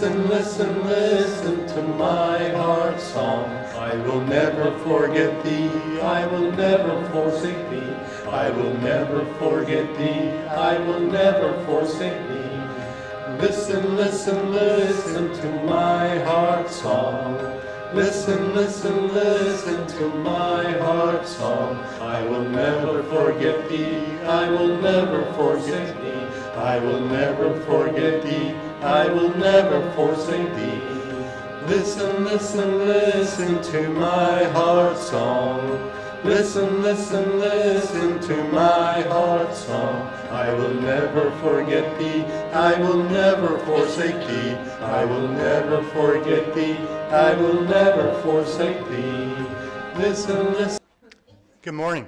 Listen, listen, listen to my heart song. I will never forget thee, I will never forsake thee. I will never forget thee, I will never forsake thee. Listen, listen, listen to my heart song. Listen, listen, listen to my heart song. I will never forget thee, I will never forsake thee. I will never forget thee, I will never forsake thee. Listen, listen, listen to my heart song. Listen, listen, listen to my heart song. I will never forget thee, I will never forsake thee. I will never forget thee, I will never forsake thee. Listen, listen. Good morning.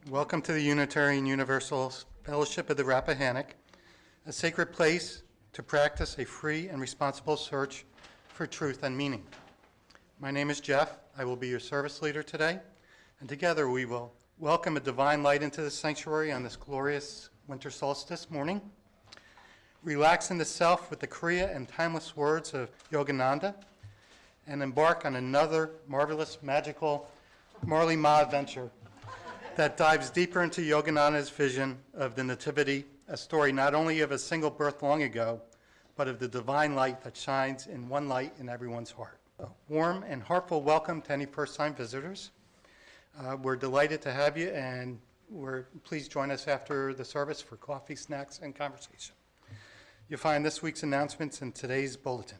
Welcome to the Unitarian Universal Fellowship of the Rappahannock, a sacred place to practice a free and responsible search for truth and meaning. My name is Jeff. I will be your service leader today, and together we will welcome a divine light into the sanctuary on this glorious winter solstice morning. Relax into self with the Kriya and timeless words of Yogananda, and embark on another marvelous, magical Marley Ma adventure that dives deeper into Yogananda's vision of the Nativity, a story not only of a single birth long ago, but of the divine light that shines in one light in everyone's heart. A warm and heartful welcome to any first-time visitors. We're delighted to have you, and please join us after the service for coffee, snacks, and conversation. You'll find this week's announcements in today's bulletin.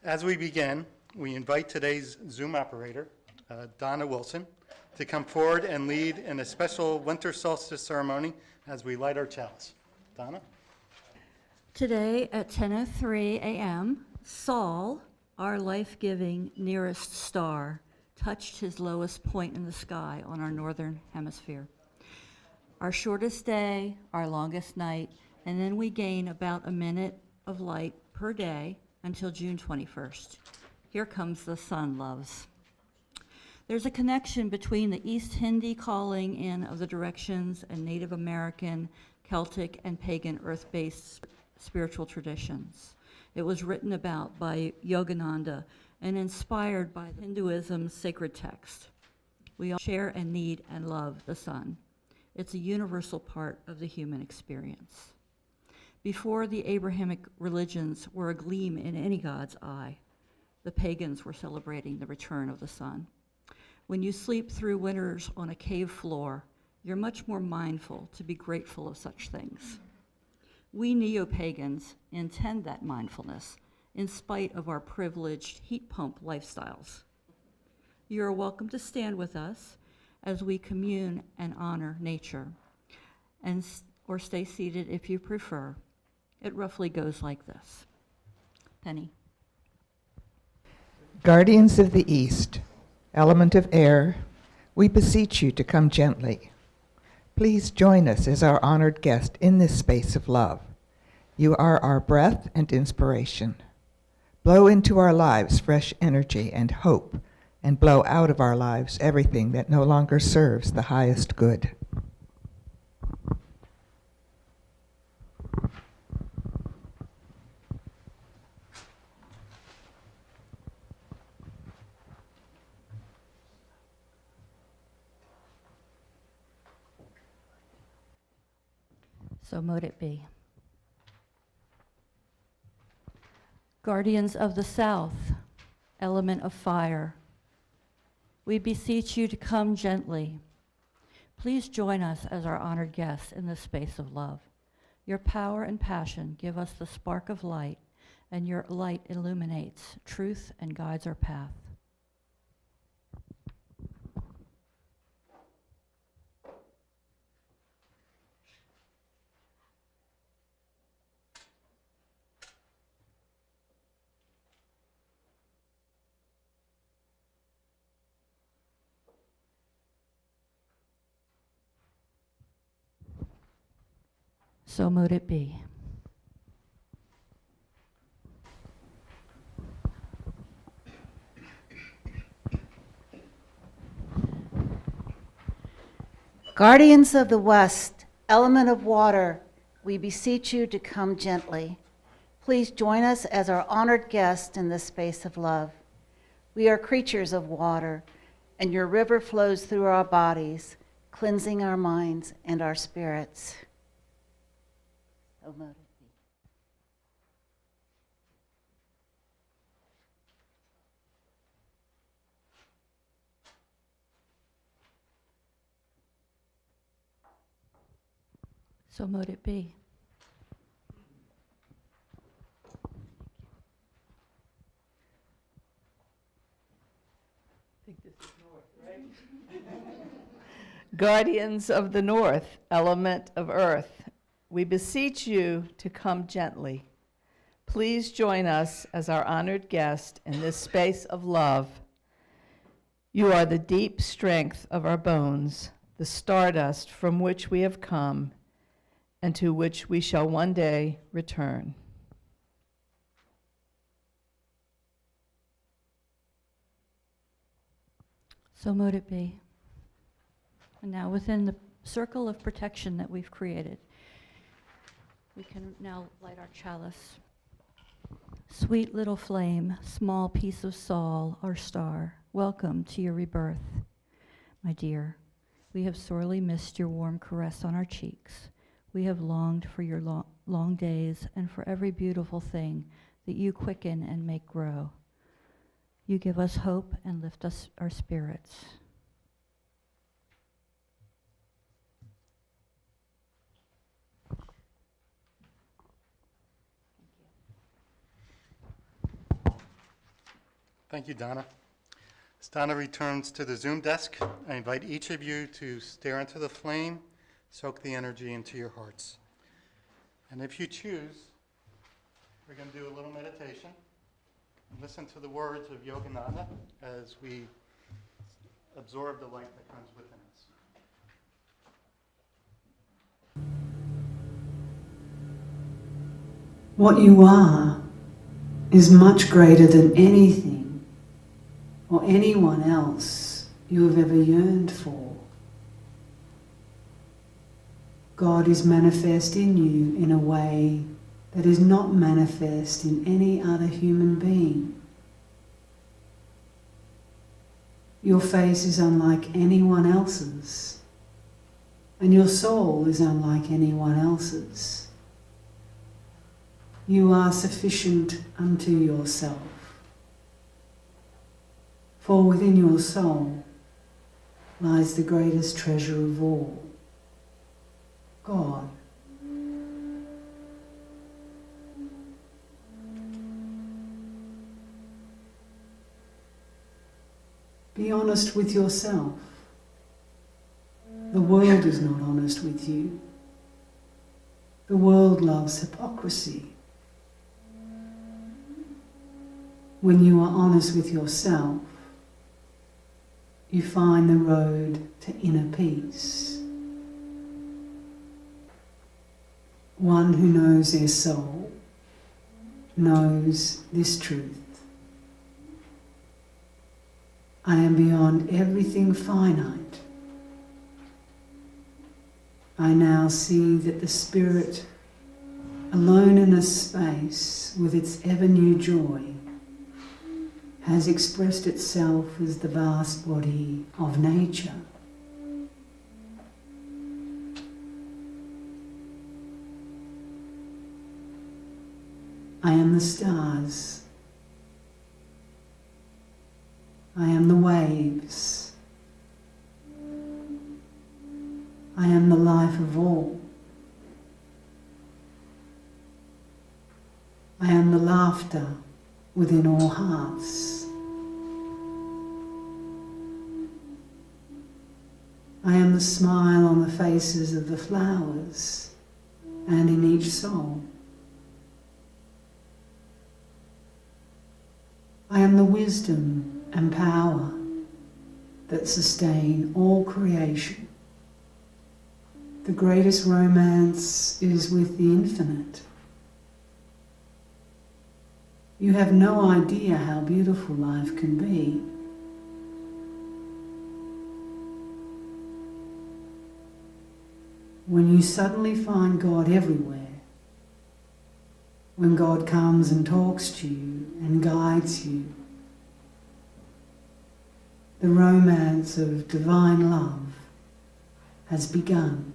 As we begin, we invite today's Zoom operator, Donna Wilson, to come forward and lead in a special winter solstice ceremony as we light our chalice. Donna? Today at 10:03 a.m., Sol, our life-giving nearest star, touched his lowest point in the sky on our northern hemisphere. Our shortest day, our longest night, and then we gain about a minute of light per day until June 21st. Here comes the sun, loves. There's a connection between the East Hindi calling in of the directions and Native American, Celtic, and pagan earth-based spiritual traditions. It was written about by Yogananda and inspired by Hinduism's sacred text. We all share and need and love the sun. It's a universal part of the human experience. Before the Abrahamic religions were a gleam in any god's eye, the pagans were celebrating the return of the sun. When you sleep through winters on a cave floor, you're much more mindful to be grateful of such things. We neo-pagans intend that mindfulness in spite of our privileged heat pump lifestyles. You're welcome to stand with us as we commune and honor nature, or stay seated if you prefer. It roughly goes like this. Penny. Guardians of the East, element of air, we beseech you to come gently. Please join us as our honored guest in this space of love. You are our breath and inspiration. Blow into our lives fresh energy and hope, and blow out of our lives everything that no longer serves the highest good. So mote it be. Guardians of the South, element of fire, we beseech you to come gently. Please join us as our honored guests in this space of love. Your power and passion give us the spark of light, and your light illuminates truth and guides our path. So mote it be. Guardians of the West, element of water, we beseech you to come gently. please join us as our honored guest in this space of love. We are creatures of water, and your river flows through our bodies, cleansing our minds and our spirits. So mote it be. So mote it be. Guardians of the North, element of earth, we beseech you to come gently. Please join us as our honored guest in this space of love. You are the deep strength of our bones, the stardust from which we have come, and to which we shall one day return. So mote it be. And now within the circle of protection that we've created, we can now light our chalice. Sweet little flame, small piece of Sol, our star, welcome to your rebirth. My dear, we have sorely missed your warm caress on our cheeks. We have longed for your long days and for every beautiful thing that you quicken and make grow. You give us hope and lift us our spirits. Thank you, Donna. As Donna returns to the Zoom desk, I invite each of you to stare into the flame, soak the energy into your hearts. And if you choose, we're going to do a little meditation. Listen to the words of Yogananda as we absorb the light that comes within us. What you are is much greater than anything or anyone else you have ever yearned for. God is manifest in you in a way that is not manifest in any other human being. Your face is unlike anyone else's, and your soul is unlike anyone else's. You are sufficient unto yourself. For within your soul lies the greatest treasure of all, God. Be honest with yourself. The world is not honest with you. The world loves hypocrisy. When you are honest with yourself, you find the road to inner peace. One who knows their soul knows this truth. I am beyond everything finite. I now see that the Spirit, alone in a space with its ever-new joy, has expressed itself as the vast body of nature. I am the stars. I am the waves. I am the life of all. I am the laughter within all hearts. I am the smile on the faces of the flowers and in each soul. I am the wisdom and power that sustain all creation. The greatest romance is with the infinite. You have no idea how beautiful life can be. When you suddenly find God everywhere, when God comes and talks to you and guides you. The romance of divine love has begun.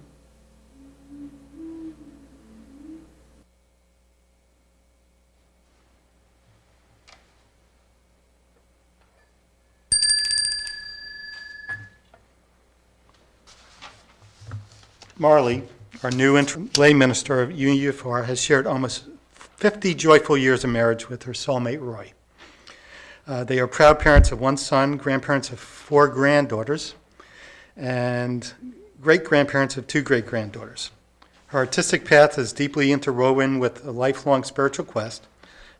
Marley, our new lay minister of UUFR, has shared almost 50 joyful years of marriage with her soulmate, Roy. They are proud parents of one son, grandparents of 4 granddaughters, and great-grandparents of 2 great-granddaughters. Her artistic path is deeply interwoven with a lifelong spiritual quest.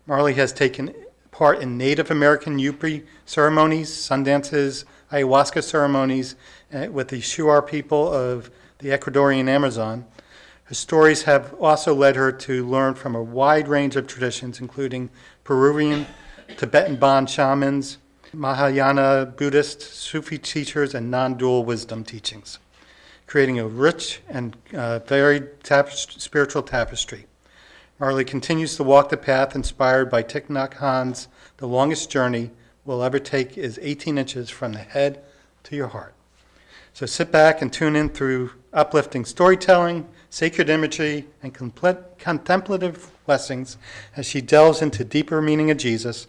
Marley has taken part in Native American Yupi ceremonies, sun dances, ayahuasca ceremonies with the Shuar people of the Ecuadorian Amazon. Her stories have also led her to learn from a wide range of traditions, including Peruvian, Tibetan Bon shamans, Mahayana Buddhist, Sufi teachers, and non-dual wisdom teachings, creating a rich and varied spiritual tapestry. Marley continues to walk the path inspired by Thich Nhat Hanh's "The longest journey we'll ever take is 18 inches from the head to your heart." So sit back and tune in through uplifting storytelling, sacred imagery, and contemplative blessings as she delves into deeper meaning of Jesus,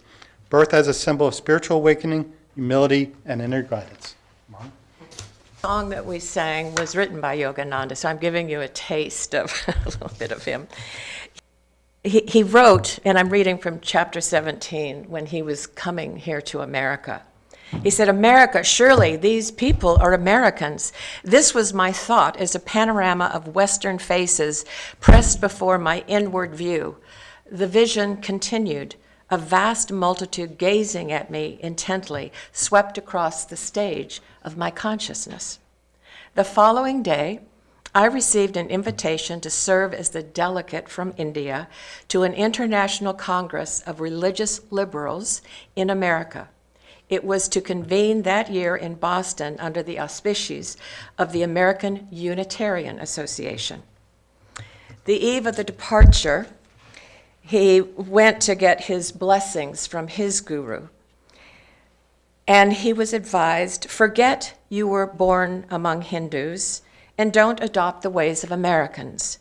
birth as a symbol of spiritual awakening, humility, and inner guidance. Mom? The song that we sang was written by Yogananda, so I'm giving you a taste of a little bit of him. He wrote, and I'm reading from chapter 17, when he was coming here to America. He said, "America, surely these people are Americans. This was my thought as a panorama of Western faces pressed before my inward view. The vision continued, a vast multitude gazing at me intently, swept across the stage of my consciousness. The following day, I received an invitation to serve as the delegate from India to an international congress of religious liberals in America. It was to convene that year in Boston under the auspices of the American Unitarian Association. The eve of the departure, he went to get his blessings from his guru. And he was advised, forget you were born among Hindus and don't adopt the ways of Americans.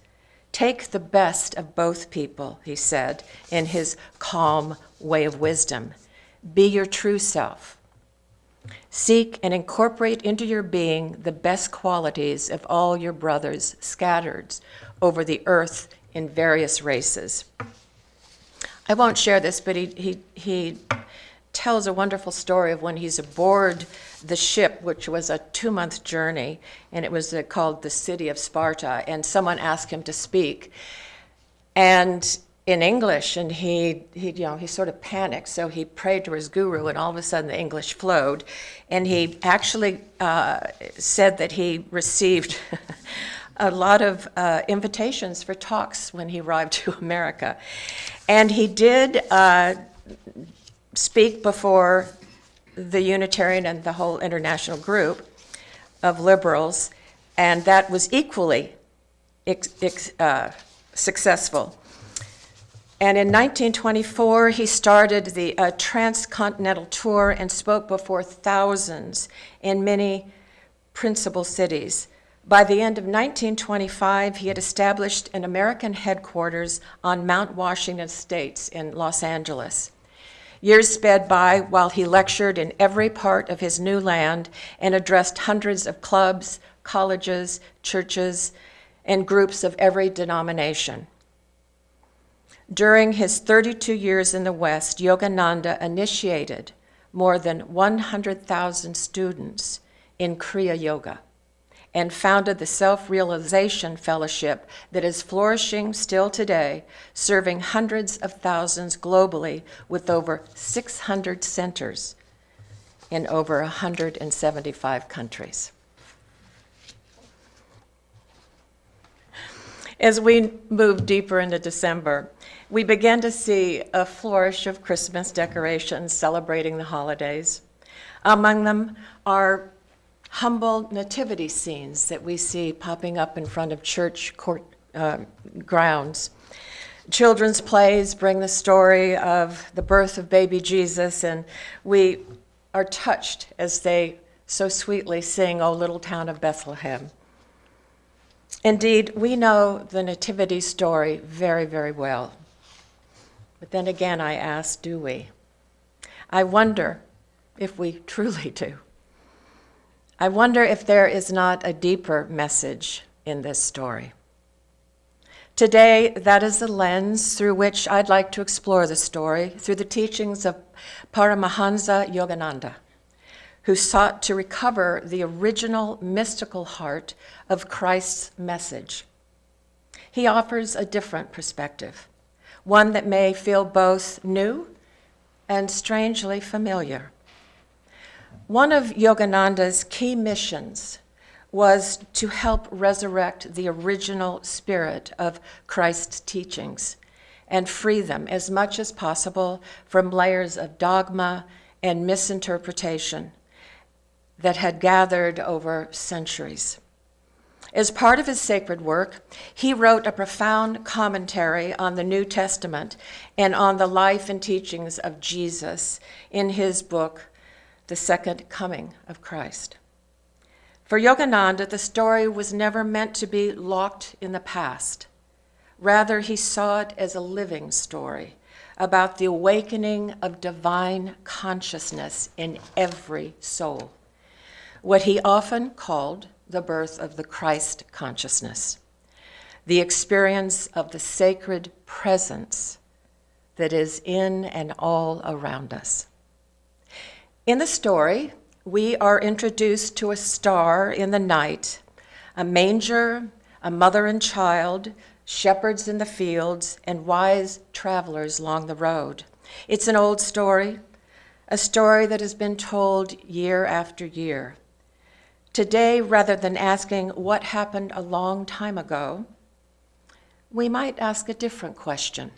Take the best of both people, he said, in his calm way of wisdom. Be your true self. Seek and incorporate into your being the best qualities of all your brothers scattered over the earth in various races. I won't share this, but he tells a wonderful story of when he's aboard the ship, which was a 2-month journey, and it was called the City of Sparta, and someone asked him to speak. And in English, and he sort of panicked, so he prayed to his guru, and all of a sudden the English flowed, and he actually said that he received a lot of invitations for talks when he arrived to America. And he did speak before the Unitarian and the whole international group of liberals, and that was equally successful. And in 1924, he started the transcontinental tour and spoke before thousands in many principal cities. By the end of 1925, he had established an American headquarters on Mount Washington Estates in Los Angeles. Years sped by while he lectured in every part of his new land and addressed hundreds of clubs, colleges, churches, and groups of every denomination. During his 32 years in the West, Yogananda initiated more than 100,000 students in Kriya Yoga and founded the Self-Realization Fellowship that is flourishing still today, serving hundreds of thousands globally with over 600 centers in over 175 countries. As we move deeper into December, we began to see a flourish of Christmas decorations celebrating the holidays. Among them are humble nativity scenes that we see popping up in front of church grounds. Children's plays bring the story of the birth of baby Jesus, and we are touched as they so sweetly sing, "O Little Town of Bethlehem." Indeed, we know the Nativity story very, very well. But then again, I ask, do we? I wonder if we truly do. I wonder if there is not a deeper message in this story. Today, that is the lens through which I'd like to explore the story, through the teachings of Paramahansa Yogananda, who sought to recover the original mystical heart of Christ's message. He offers a different perspective, one that may feel both new and strangely familiar. One of Yogananda's key missions was to help resurrect the original spirit of Christ's teachings and free them as much as possible from layers of dogma and misinterpretation that had gathered over centuries. As part of his sacred work, he wrote a profound commentary on the New Testament and on the life and teachings of Jesus in his book, The Second Coming of Christ. For Yogananda, the story was never meant to be locked in the past. Rather, he saw it as a living story about the awakening of divine consciousness in every soul, what he often called the birth of the Christ consciousness, the experience of the sacred presence that is in and all around us. In the story, we are introduced to a star in the night, a manger, a mother and child, shepherds in the fields, and wise travelers along the road. It's an old story, a story that has been told year after year. Today, rather than asking what happened a long time ago, we might ask a different question.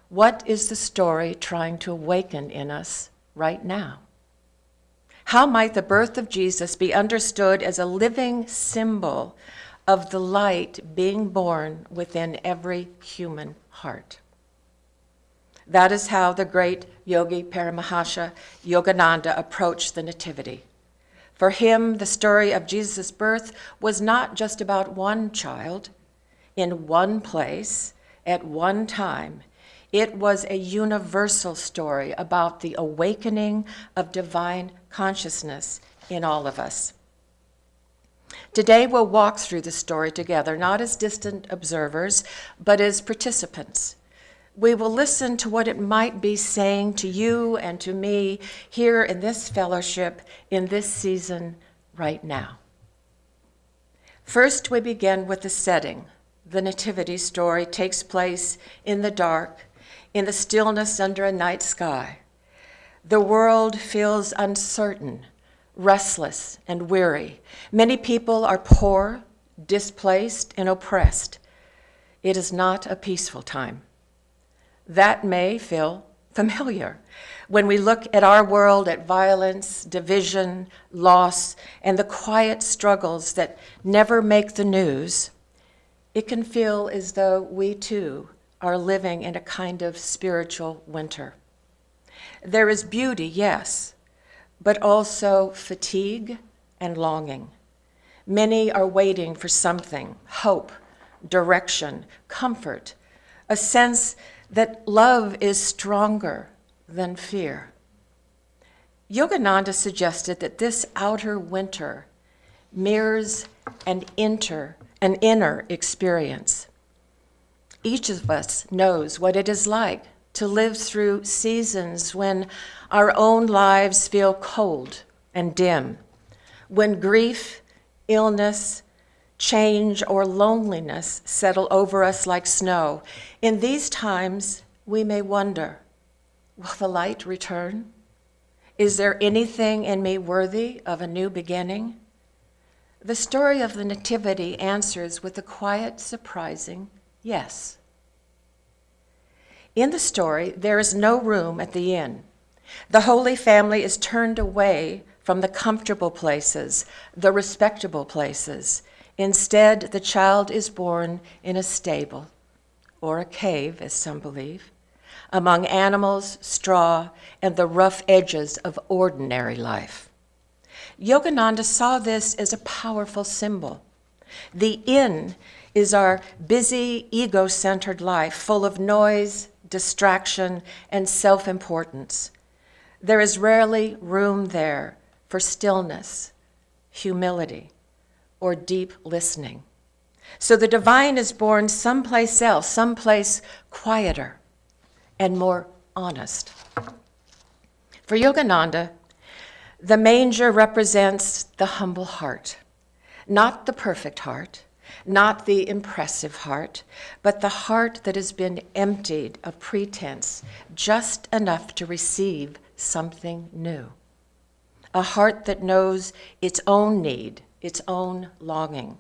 What is the story trying to awaken in us right now? How might the birth of Jesus be understood as a living symbol of the light being born within every human heart? That is how the great yogi Paramahansa Yogananda approached the Nativity. For him, the story of Jesus' birth was not just about one child, in one place, at one time. It was a universal story about the awakening of divine consciousness in all of us. Today, we'll walk through the story together, not as distant observers, but as participants. We will listen to what it might be saying to you and to me here in this fellowship, in this season, right now. First, we begin with the setting. The Nativity story takes place in the dark, in the stillness under a night sky. The world feels uncertain, restless, and weary. Many people are poor, displaced, and oppressed. It is not a peaceful time. That may feel familiar when we look at our world, at violence, division, loss, and the quiet struggles that never make the news. It can feel as though we too are living in a kind of spiritual winter. There is beauty, yes, but also fatigue and longing. Many are waiting for something, hope, direction, comfort, a sense that love is stronger than fear. Yogananda suggested that this outer winter mirrors an inner experience. Each of us knows what it is like to live through seasons when our own lives feel cold and dim, when grief, illness, change, or loneliness settle over us like snow. In these times, we may wonder, will the light return? Is there anything in me worthy of a new beginning? The story of the Nativity answers with a quiet, surprising yes. In the story, there is no room at the inn. The Holy Family is turned away from the comfortable places, the respectable places. Instead, the child is born in a stable or a cave, as some believe, among animals, straw, and the rough edges of ordinary life. Yogananda saw this as a powerful symbol. The inn is our busy, ego-centered life, full of noise, distraction, and self-importance. There is rarely room there for stillness, humility, or deep listening. So the divine is born someplace else, someplace quieter and more honest. For Yogananda, the manger represents the humble heart, not the perfect heart, not the impressive heart, but the heart that has been emptied of pretense just enough to receive something new. A heart that knows its own need, its own longing.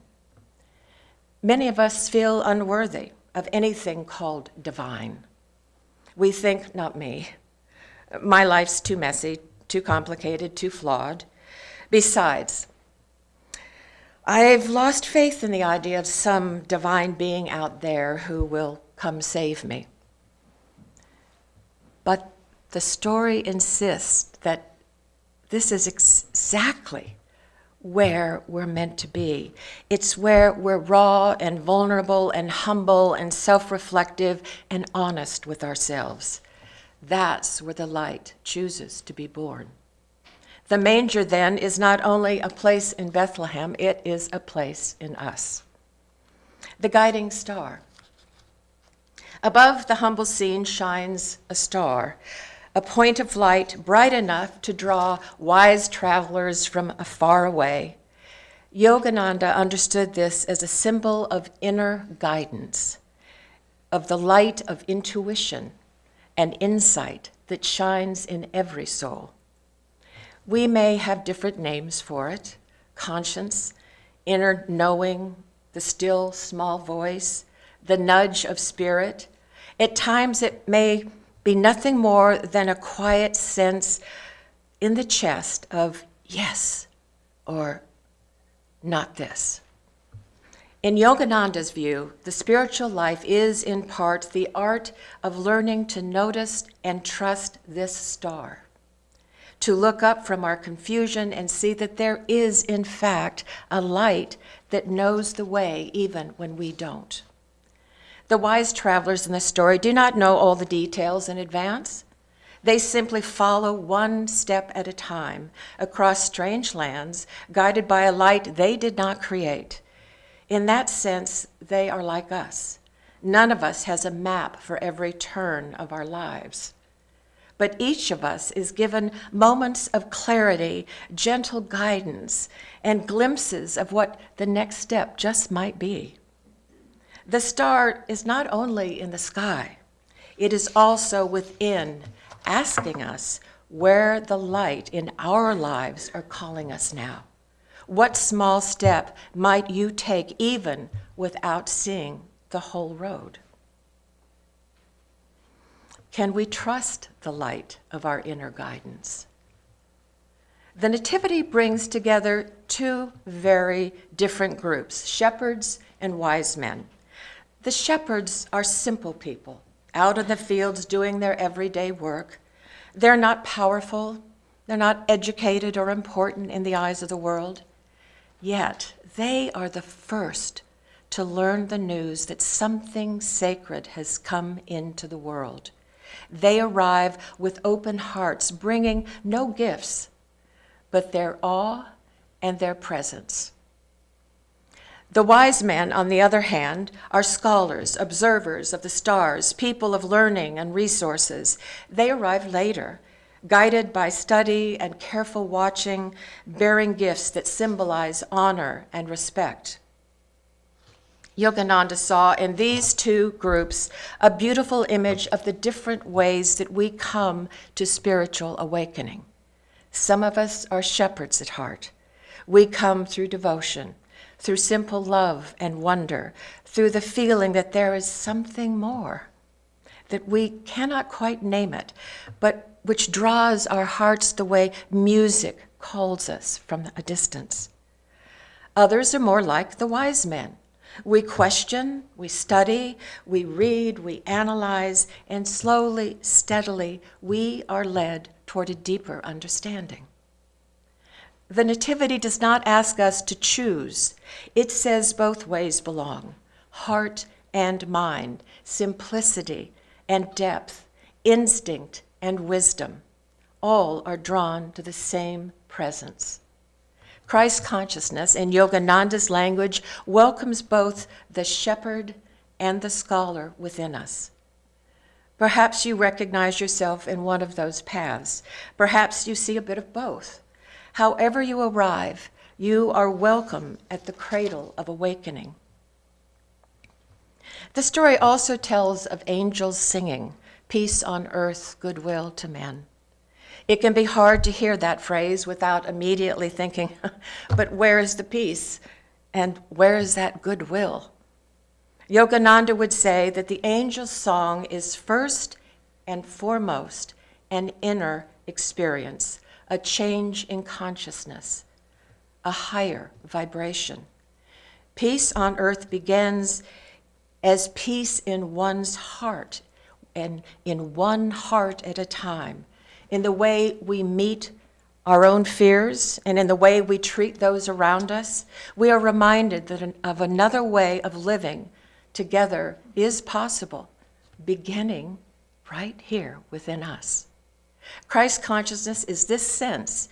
Many of us feel unworthy of anything called divine. We think, not me, my life's too messy, too complicated, too flawed. Besides, I've lost faith in the idea of some divine being out there who will come save me. But the story insists that this is exactly where we're meant to be. It's where we're raw and vulnerable and humble and self-reflective and honest with ourselves. That's where the light chooses to be born. The manger, then, is not only a place in Bethlehem, it is a place in us. The guiding star. Above the humble scene shines a star, a point of light bright enough to draw wise travelers from afar away. Yogananda understood this as a symbol of inner guidance, of the light of intuition and insight that shines in every soul. We may have different names for it: conscience, inner knowing, the still small voice, the nudge of spirit. At times it may be nothing more than a quiet sense in the chest of yes or not this. In Yogananda's view, the spiritual life is in part the art of learning to notice and trust this star, to look up from our confusion and see that there is, in fact, a light that knows the way even when we don't. The wise travelers in the story do not know all the details in advance. They simply follow one step at a time across strange lands, guided by a light they did not create. In that sense, they are like us. None of us has a map for every turn of our lives. But each of us is given moments of clarity, gentle guidance, and glimpses of what the next step just might be. The star is not only in the sky, it is also within, asking us where the light in our lives are calling us now. What small step might you take even without seeing the whole road? Can we trust the light of our inner guidance? The Nativity brings together two very different groups, shepherds and wise men. The shepherds are simple people, out in the fields doing their everyday work. They're not powerful, they're not educated or important in the eyes of the world. Yet they are the first to learn the news that something sacred has come into the world. They arrive with open hearts, bringing no gifts, but their awe and their presence. The wise men, on the other hand, are scholars, observers of the stars, people of learning and resources. They arrive later, guided by study and careful watching, bearing gifts that symbolize honor and respect. Yogananda saw in these two groups a beautiful image of the different ways that we come to spiritual awakening. Some of us are shepherds at heart. We come through devotion, through simple love and wonder, through the feeling that there is something more, that we cannot quite name it, but which draws our hearts the way music calls us from a distance. Others are more like the wise men, We question, we study, we read, we analyze, and slowly, steadily, we are led toward a deeper understanding. The Nativity does not ask us to choose. It says both ways belong, heart and mind, simplicity and depth, instinct and wisdom. All are drawn to the same presence. Christ consciousness, in Yogananda's language, welcomes both the shepherd and the scholar within us. Perhaps you recognize yourself in one of those paths. Perhaps you see a bit of both. However you arrive, you are welcome at the cradle of awakening. The story also tells of angels singing, "Peace on earth, goodwill to men." It can be hard to hear that phrase without immediately thinking, but where is the peace? And where is that goodwill? Yogananda would say that the angel's song is first and foremost an inner experience, a change in consciousness, a higher vibration. Peace on earth begins as peace in one's heart, and in one heart at a time, in the way we meet our own fears and in the way we treat those around us. We are reminded that of another way of living together is possible, beginning right here within us. Christ consciousness is this sense,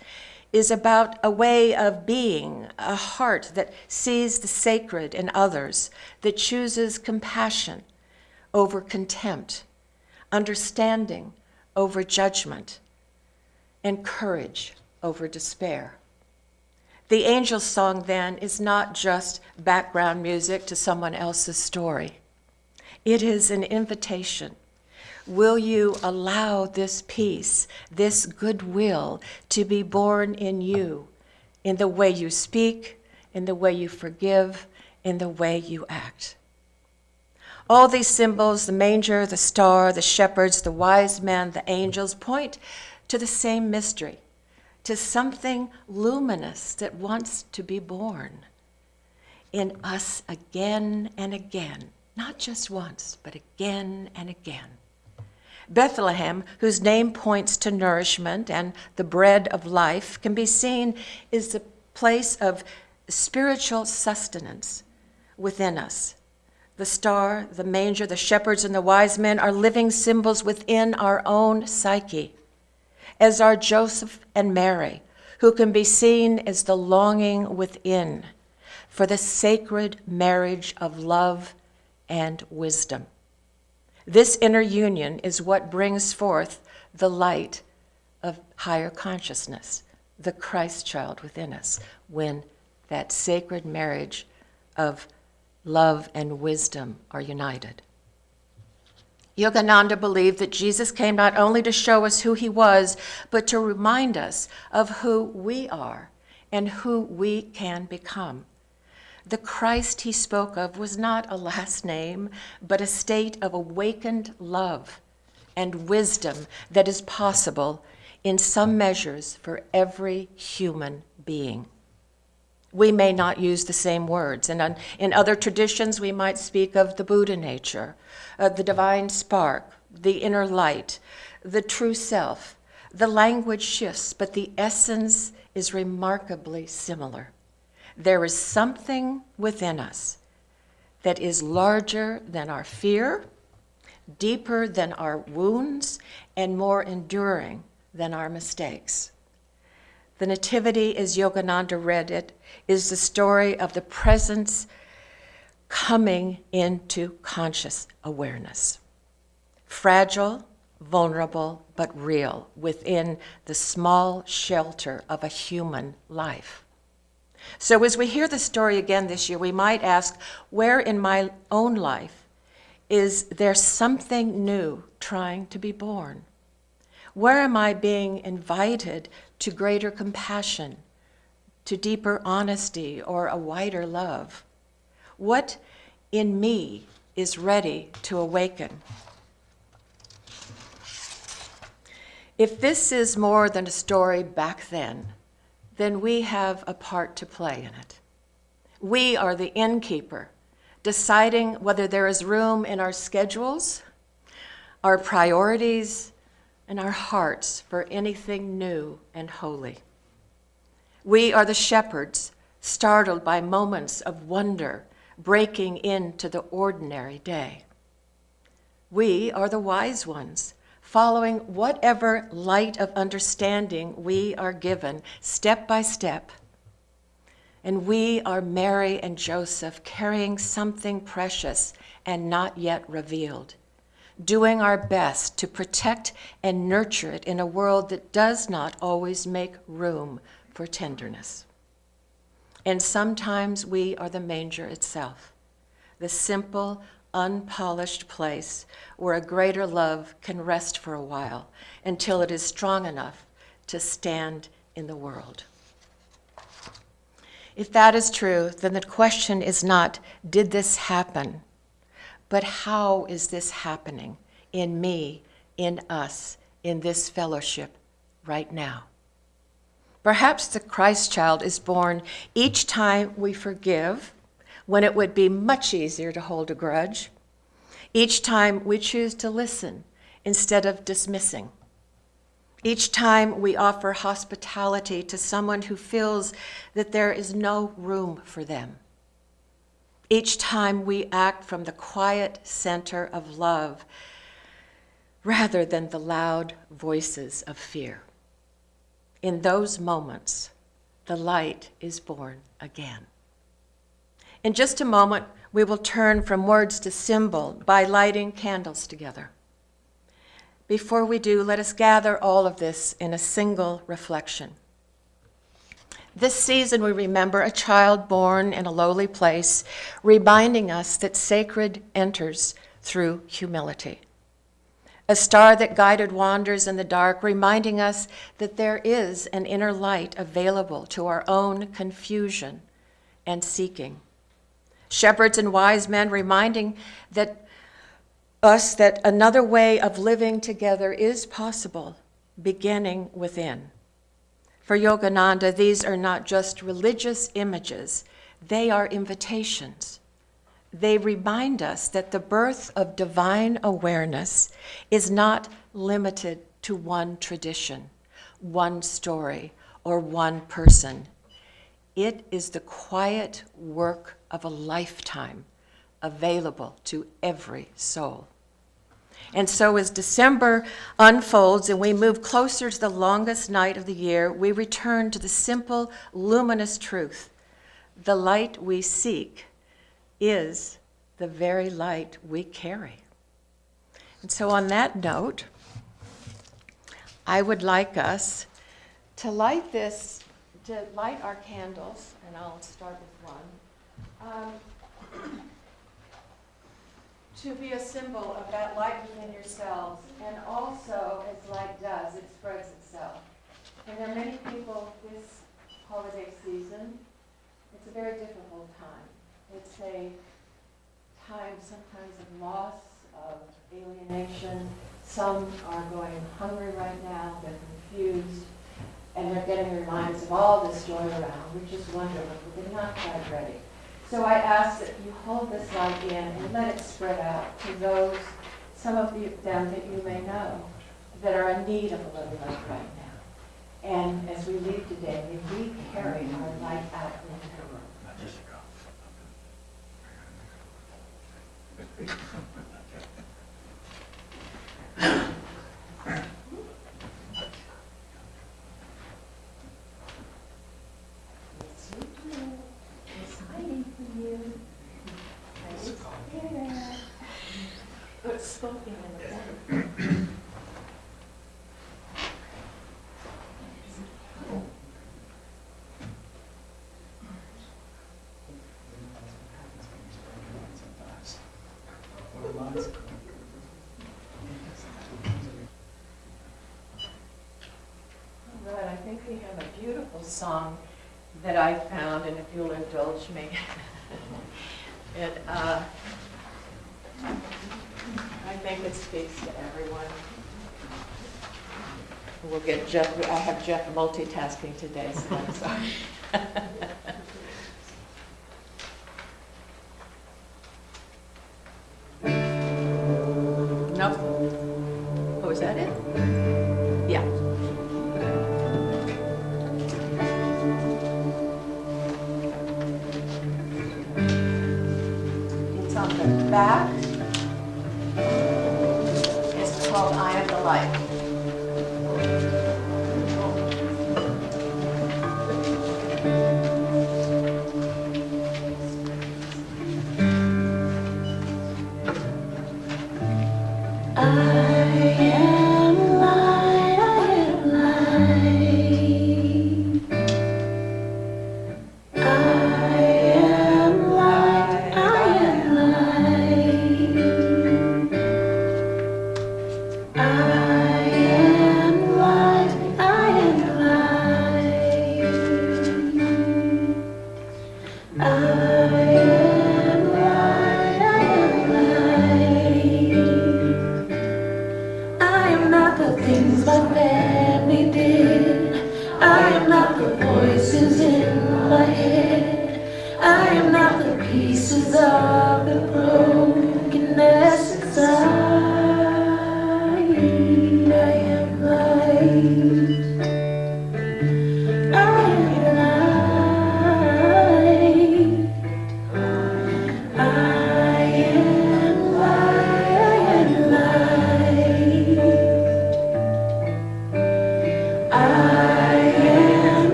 is about a way of being, a heart that sees the sacred in others, that chooses compassion over contempt, understanding over judgment, and courage over despair. The angel's song, then, is not just background music to someone else's story. It is an invitation. Will you allow this peace, this goodwill to be born in you, in the way you speak, in the way you forgive, in the way you act? All these symbols, the manger, the star, the shepherds, the wise men, the angels, point to the same mystery, to something luminous that wants to be born in us again and again, not just once, but again and again. Bethlehem, whose name points to nourishment and the bread of life, can be seen as the place of spiritual sustenance within us. The star, the manger, the shepherds, and the wise men are living symbols within our own psyche, as are Joseph and Mary, who can be seen as the longing within for the sacred marriage of love and wisdom. This inner union is what brings forth the light of higher consciousness, the Christ child within us, when that sacred marriage of love and wisdom are united. Yogananda believed that Jesus came not only to show us who he was, but to remind us of who we are and who we can become. The Christ he spoke of was not a last name, but a state of awakened love and wisdom that is possible in some measures for every human being. We may not use the same words, and in other traditions we might speak of the Buddha nature, the divine spark, the inner light, the true self. The language shifts, but the essence is remarkably similar. There is something within us that is larger than our fear, deeper than our wounds, and more enduring than our mistakes. The Nativity, as Yogananda read it, is the story of the presence coming into conscious awareness. Fragile, vulnerable, but real within the small shelter of a human life. So as we hear the story again this year, we might ask, where in my own life is there something new trying to be born? Where am I being invited to greater compassion, to deeper honesty, or a wider love? What in me is ready to awaken? If this is more than a story back then we have a part to play in it. We are the innkeeper deciding whether there is room in our schedules, our priorities, and our hearts for anything new and holy. We are the shepherds, startled by moments of wonder breaking into the ordinary day. We are the wise ones, following whatever light of understanding we are given step by step. And we are Mary and Joseph, carrying something precious and not yet revealed, doing our best to protect and nurture it in a world that does not always make room for tenderness. And sometimes we are the manger itself, the simple, unpolished place where a greater love can rest for a while until it is strong enough to stand in the world. If that is true, then the question is not, did this happen? But how is this happening in me, in us, in this fellowship right now? Perhaps the Christ child is born each time we forgive, when it would be much easier to hold a grudge, each time we choose to listen instead of dismissing, each time we offer hospitality to someone who feels that there is no room for them, each time we act from the quiet center of love rather than the loud voices of fear. In those moments, the light is born again. In just a moment, we will turn from words to symbol by lighting candles together. Before we do, let us gather all of this in a single reflection. This season, we remember a child born in a lowly place, reminding us that sacred enters through humility. A star that guided wanders in the dark, reminding us that there is an inner light available to our own confusion and seeking. Shepherds and wise men reminding us that another way of living together is possible, beginning within. For Yogananda, these are not just religious images, they are invitations. They remind us that the birth of divine awareness is not limited to one tradition, one story, or one person. It is the quiet work of a lifetime available to every soul. And so as December unfolds and we move closer to the longest night of the year, we return to the simple, luminous truth. The light we seek is the very light we carry. And so on that note, I would like us to light our candles, and I'll start with one, to be a symbol of that light within yourselves, and also, as light does, it spreads itself. And there are many people this holiday season, it's a very difficult time. It's a time sometimes of loss, of alienation. Some are going hungry right now, they're confused, and they're getting reminders of all this joy around, which is wonderful, but they're not quite ready. So I ask that you hold this light in and let it spread out to those, some of them that you may know, that are in need of a little light right now. And as we leave today, may we carry our light out into the world. It's spoken in the book. All right, I think we have a beautiful song that I found, and if you'll indulge me, I think it speaks to everyone. We'll get Jeff. I have Jeff multitasking today, so I'm sorry. It's on the back. It's called I Am the Light.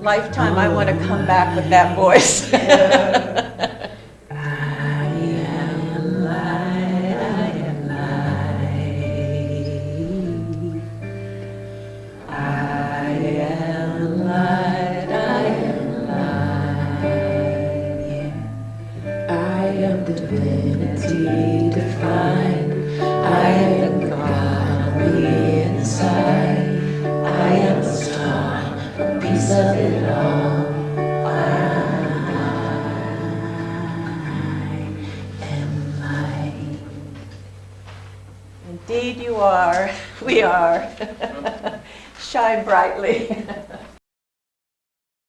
Lifetime, I want to come back with that voice. Indeed you are. We are. Shine brightly.